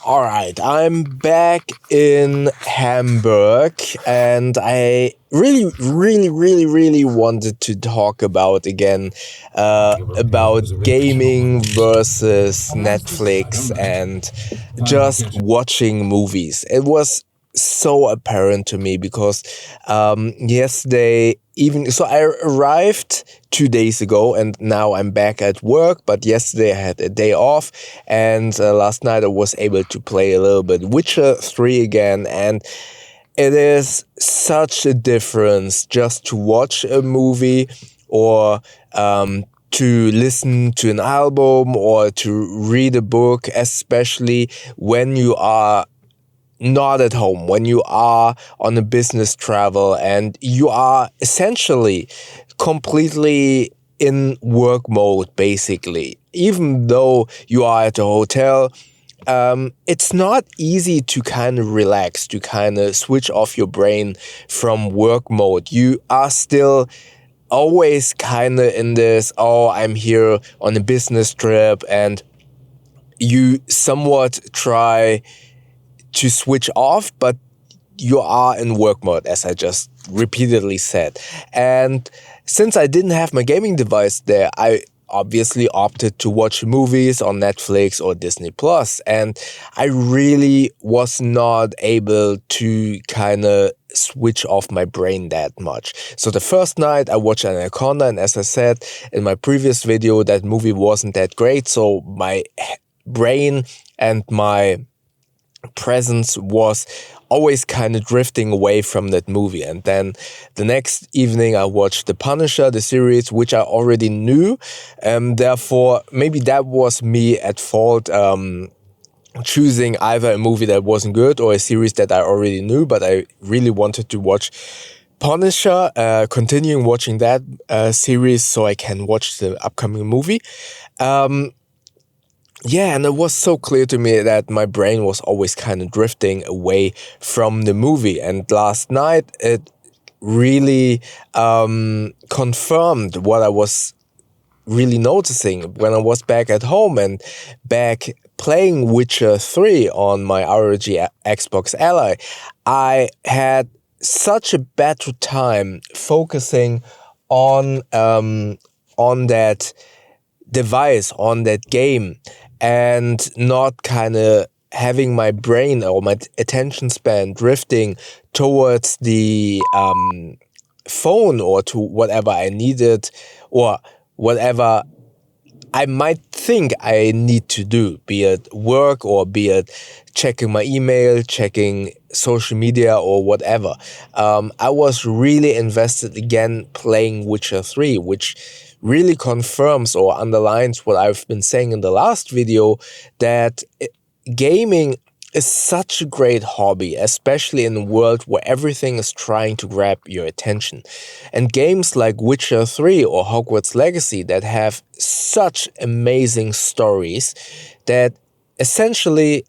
All right, I'm back in Hamburg, and I really wanted to talk about again about gaming versus Netflix and just watching movies. It was so apparent to me because yesterday evening, so I arrived 2 days ago and now I'm back at work, but yesterday I had a day off, and last night I was able to play a little bit Witcher 3 again, and it is such a difference just to watch a movie or to listen to an album or to read a book, especially when you are not at home, when you are on a business travel and you are essentially completely in work mode, basically. Even though you are at a hotel, it's not easy to kind of relax, to kind of switch off your brain from work mode. You are still always kind of in this, oh, I'm here on a business trip, and you somewhat try to switch off, but you are in work mode, as I just repeatedly said. And since I didn't have my gaming device there, I obviously opted to watch movies on Netflix or Disney Plus, and I really was not able to kind of switch off my brain that much. So the first night I watched Anaconda, and as I said in my previous video, that movie wasn't that great, so my brain and my presence was always kind of drifting away from that movie. And then the next evening I watched The Punisher, the series, which I already knew. Therefore, maybe that was me at fault, choosing either a movie that wasn't good or a series that I already knew, but I really wanted to watch Punisher, continuing watching that series so I can watch the upcoming movie. Yeah, and it was so clear to me that my brain was always kind of drifting away from the movie. And last night, it really confirmed what I was really noticing when I was back at home and back playing Witcher 3 on my ROG Xbox Ally. I had such a better time focusing on that device, on that game, and not kind of having my brain or my attention span drifting towards the phone or to whatever I needed or whatever I might think I need to do, be it work or be it checking my email, checking social media or whatever. I was really invested again playing Witcher 3, which really confirms or underlines what I've been saying in the last video, that gaming is such a great hobby, especially in a world where everything is trying to grab your attention. And games like Witcher 3 or Hogwarts Legacy that have such amazing stories that essentially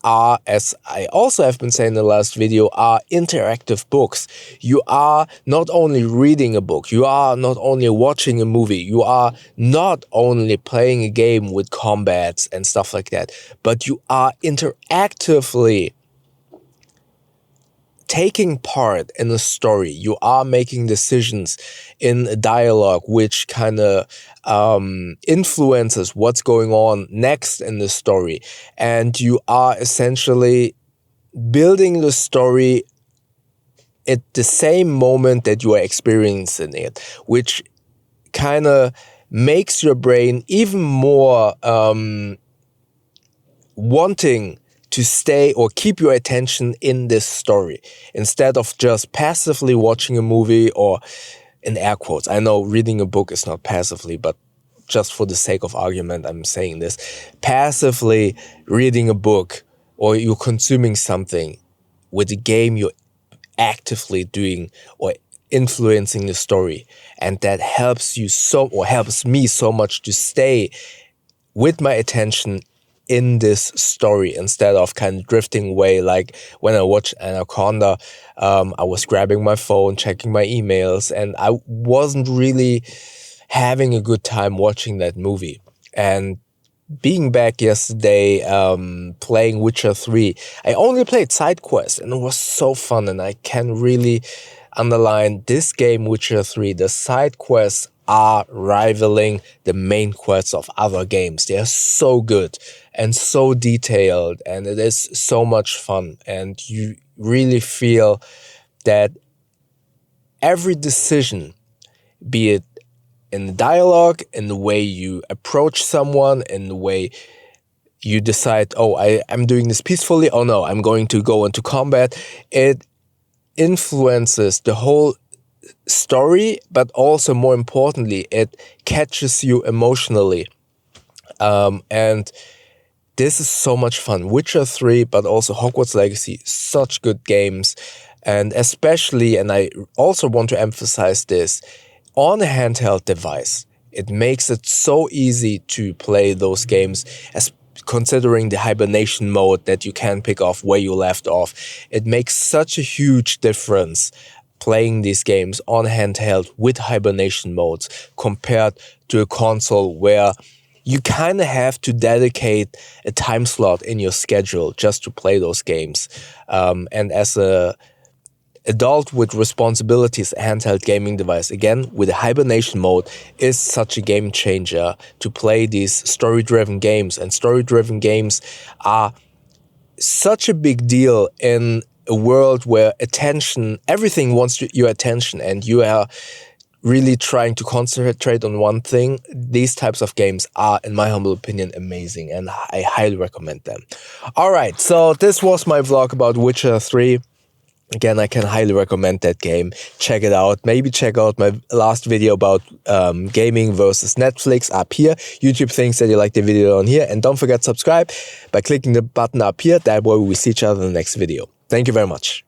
are, as I also have been saying in the last video, are interactive books. You are not only reading a book, you are not only watching a movie, you are not only playing a game with combats and stuff like that, but you are interactively taking part in a story. You are making decisions in a dialogue which kind of influences what's going on next in the story. And you are essentially building the story at the same moment that you are experiencing it, which kind of makes your brain even more wanting to stay or keep your attention in this story instead of just passively watching a movie, or in air quotes. I know reading a book is not passively, but just for the sake of argument, I'm saying this. Passively reading a book or you're consuming something. With a game, you're actively doing or influencing the story. And that helps you helps me so much to stay with my attention in this story instead of kind of drifting away. Like when I watched Anaconda, I was grabbing my phone, checking my emails, and I wasn't really having a good time watching that movie. And being back yesterday, playing Witcher 3, I only played side quests and it was so fun, and I can really underline this game, Witcher 3, the side quests are rivaling the main quests of other games. They are so good and so detailed, and it is so much fun, and you really feel that every decision, be it in the dialogue, in the way you approach someone, in the way you decide, oh, I'm doing this peacefully, oh no, I'm going to go into combat, it influences the whole story, but also more importantly, it catches you emotionally. And this is so much fun. Witcher 3, but also Hogwarts Legacy, such good games. And especially, and I also want to emphasize this, on a handheld device, it makes it so easy to play those games, as considering the hibernation mode that you can pick off where you left off. It makes such a huge difference playing these games on handheld with hibernation modes compared to a console where you kind of have to dedicate a time slot in your schedule just to play those games. And as a adult with responsibilities, a handheld gaming device, again, with a hibernation mode, is such a game changer to play these story-driven games. And story-driven games are such a big deal in a world where everything wants your attention, and you are really trying to concentrate on one thing. These types of games are, in my humble opinion, amazing, and I highly recommend them. All right, so this was my vlog about Witcher 3. Again, I can highly recommend that game. Check it out. Maybe check out my last video about gaming versus Netflix up here. YouTube thinks that you like the video on here. And don't forget to subscribe by clicking the button up here. That way we see each other in the next video. Thank you very much.